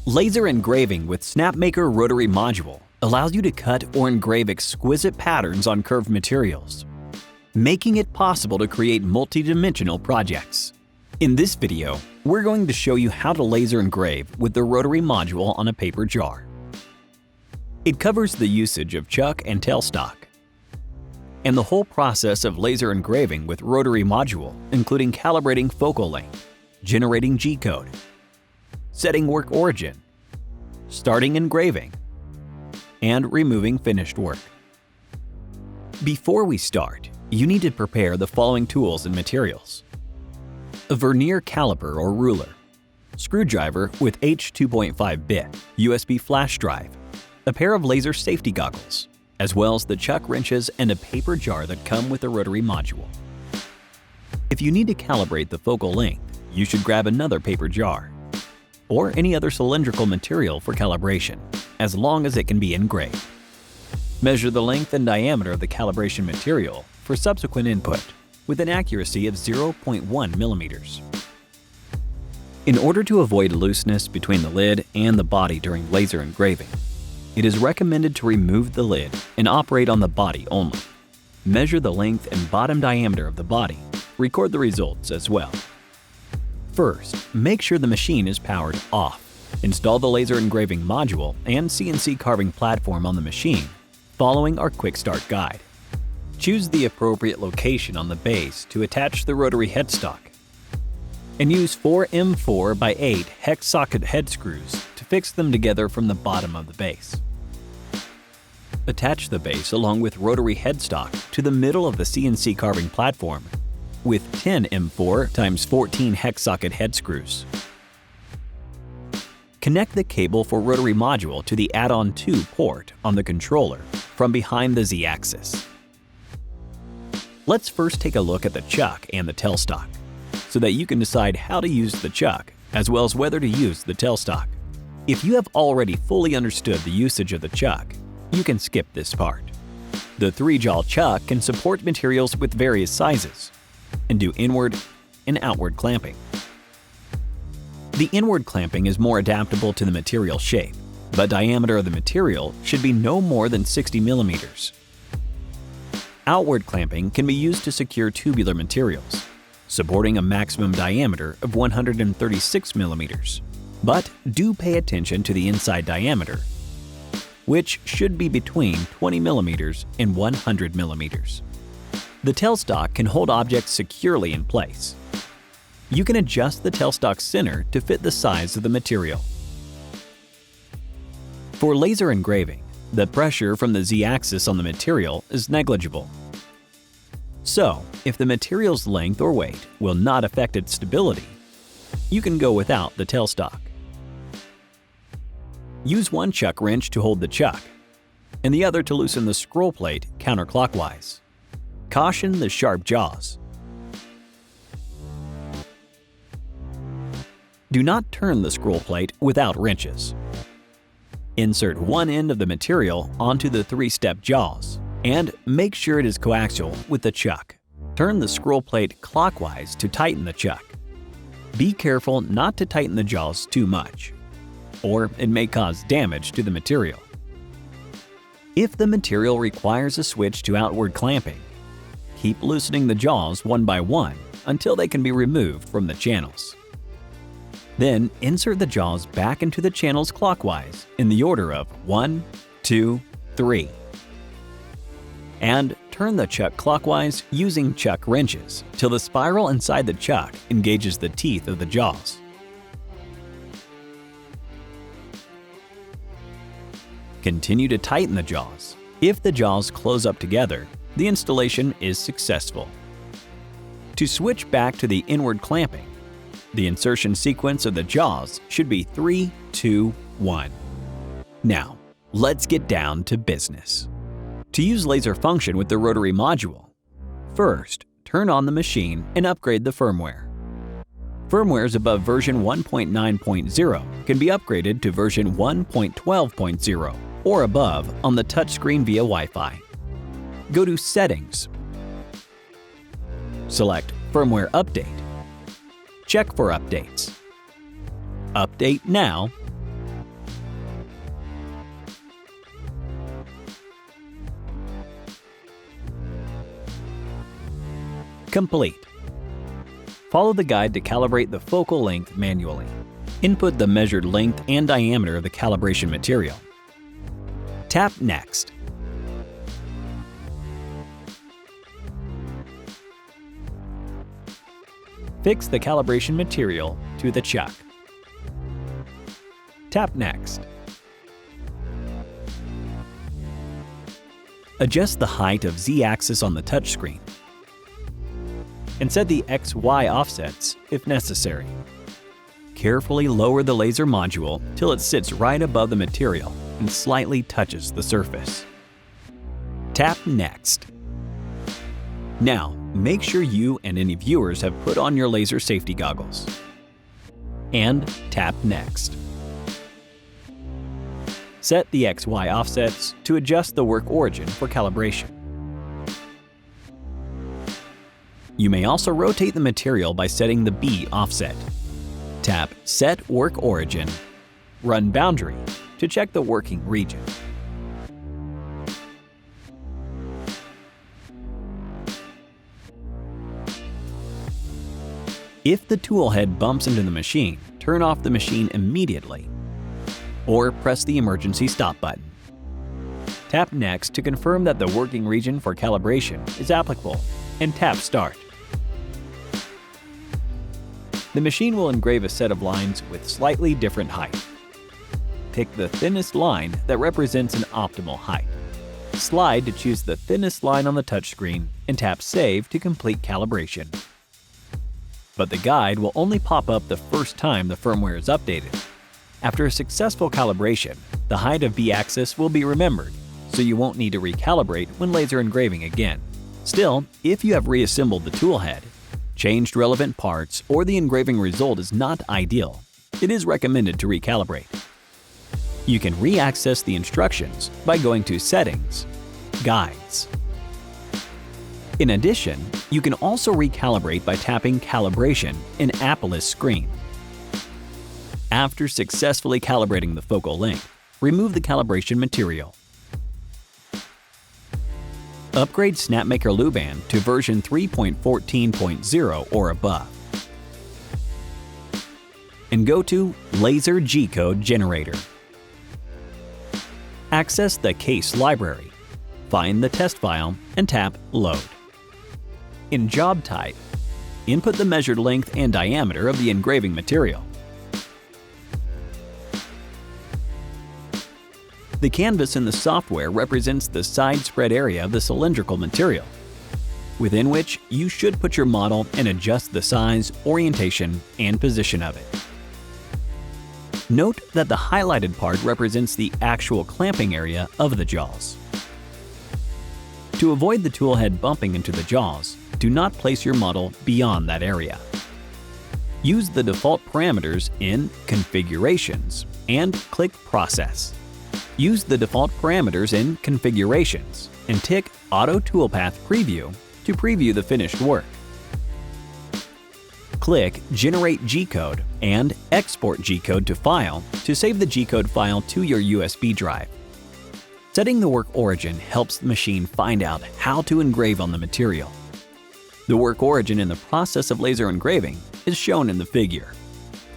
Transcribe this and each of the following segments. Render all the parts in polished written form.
Laser engraving with Snapmaker Rotary Module allows you to cut or engrave exquisite patterns on curved materials, making it possible to create multi-dimensional projects. In this video, we're going to show you how to laser engrave with the Rotary Module on a paper jar. It covers the usage of chuck and tailstock, and the whole process of laser engraving with Rotary Module, including calibrating focal length, generating G-code, setting work origin, starting engraving, and removing finished work. Before we start, you need to prepare the following tools and materials: a vernier caliper or ruler, screwdriver with H2.5 bit, USB flash drive, a pair of laser safety goggles, as well as the chuck wrenches and a paper jar that come with the Rotary Module. If you need to calibrate the focal length, you should grab another paper jar, or any other cylindrical material for calibration, as long as it can be engraved. Measure the length and diameter of the calibration material for subsequent input with an accuracy of 0.1 millimeters. In order to avoid looseness between the lid and the body during laser engraving, it is recommended to remove the lid and operate on the body only. Measure the length and bottom diameter of the body. Record the results as well. First, make sure the machine is powered off. Install the laser engraving module and CNC carving platform on the machine, following our quick start guide. Choose the appropriate location on the base to attach the rotary headstock, and use 4 M4 by 8 hex socket head screws to fix them together from the bottom of the base. Attach the base along with rotary headstock to the middle of the CNC carving platform with 10 M4 x 14 hex socket head screws. Connect the cable for Rotary Module to the add-on 2 port on the controller from behind the Z-axis. Let's first take a look at the chuck and the tailstock, so that you can decide how to use the chuck as well as whether to use the tailstock. If you have already fully understood the usage of the chuck, you can skip this part. The 3-jaw chuck can support materials with various sizes and do inward and outward clamping. The inward clamping is more adaptable to the material shape, but diameter of the material should be no more than 60 millimeters. Outward clamping can be used to secure tubular materials, supporting a maximum diameter of 136 millimeters. But do pay attention to the inside diameter, which should be between 20 millimeters and 100 millimeters. The tailstock can hold objects securely in place. You can adjust the tailstock center to fit the size of the material. For laser engraving, the pressure from the Z-axis on the material is negligible. So, if the material's length or weight will not affect its stability, you can go without the tailstock. Use one chuck wrench to hold the chuck, and the other to loosen the scroll plate counterclockwise. Caution the sharp jaws. Do not turn the scroll plate without wrenches. Insert one end of the material onto the 3-step jaws, and make sure it is coaxial with the chuck. Turn the scroll plate clockwise to tighten the chuck. Be careful not to tighten the jaws too much, or it may cause damage to the material. If the material requires a switch to outward clamping, keep loosening the jaws one by one until they can be removed from the channels. Then insert the jaws back into the channels clockwise in the order of 1, 2, 3. And turn the chuck clockwise using chuck wrenches till the spiral inside the chuck engages the teeth of the jaws. Continue to tighten the jaws. If the jaws close up together, the installation is successful. To switch back to the inward clamping, the insertion sequence of the jaws should be 3, 2, 1. Now, let's get down to business. To use laser function with the Rotary Module, first, turn on the machine and upgrade the firmware. Firmwares above version 1.9.0 can be upgraded to version 1.12.0 or above on the touchscreen via Wi-Fi. Go to Settings. Select Firmware Update. Check for updates. Update now, Complete. Follow the guide to calibrate the focal length manually. Input the measured length and diameter of the calibration material. Tap Next. Fix the calibration material to the chuck. Tap Next. Adjust the height of Z-axis on the touchscreen and set the X-Y offsets if necessary. Carefully lower the laser module till it sits right above the material and slightly touches the surface. Tap Next. Now, make sure you and any viewers have put on your laser safety goggles. And tap Next. Set the X-Y offsets to adjust the work origin for calibration. You may also rotate the material by setting the B offset. Tap Set Work Origin. Run Boundary to check the working region. If the tool head bumps into the machine, turn off the machine immediately, or press the emergency stop button. Tap Next to confirm that the working region for calibration is applicable, and tap Start. The machine will engrave a set of lines with slightly different height. Pick the thinnest line that represents an optimal height. Slide to choose the thinnest line on the touchscreen and tap Save to complete calibration. But the guide will only pop up the first time the firmware is updated. After a successful calibration, the height of B-axis will be remembered, so you won't need to recalibrate when laser engraving again. Still, if you have reassembled the tool head, changed relevant parts, or the engraving result is not ideal, it is recommended to recalibrate. You can re-access the instructions by going to Settings, Guides. In addition, you can also recalibrate by tapping Calibration in Apple's screen. After successfully calibrating the focal length, remove the calibration material. Upgrade Snapmaker Luban to version 3.14.0 or above. And go to Laser G-Code Generator. Access the case library, find the test file, and tap Load. In Job Type, input the measured length and diameter of the engraving material. The canvas in the software represents the side spread area of the cylindrical material, within which you should put your model and adjust the size, orientation, and position of it. Note that the highlighted part represents the actual clamping area of the jaws. To avoid the tool head bumping into the jaws, do not place your model beyond that area. Use the default parameters in Configurations and click Process. Use the default parameters in Configurations and tick Auto Toolpath Preview to preview the finished work. Click Generate G-Code and Export G-Code to File to save the G-Code file to your USB drive. Setting the work origin helps the machine find out how to engrave on the material. The work origin in the process of laser engraving is shown in the figure.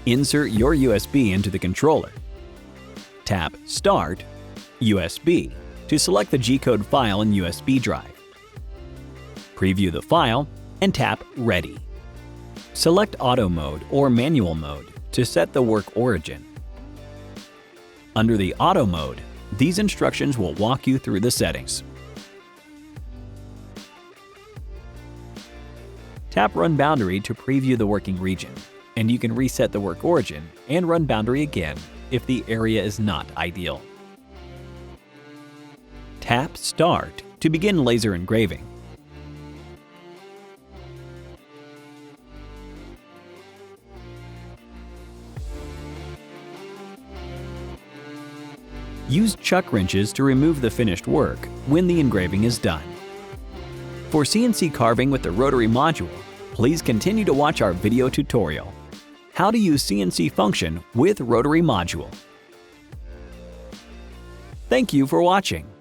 Insert your USB into the controller. Tap Start, USB to select the G-Code file and USB drive. Preview the file and tap Ready. Select Auto Mode or Manual Mode to set the work origin. Under the Auto Mode, these instructions will walk you through the settings. Tap Run Boundary to preview the working region, and you can reset the work origin and run boundary again if the area is not ideal. Tap Start to begin laser engraving. Use chuck wrenches to remove the finished work when the engraving is done. For CNC carving with the Rotary Module, please continue to watch our video tutorial, How to use CNC function with Rotary Module. Thank you for watching.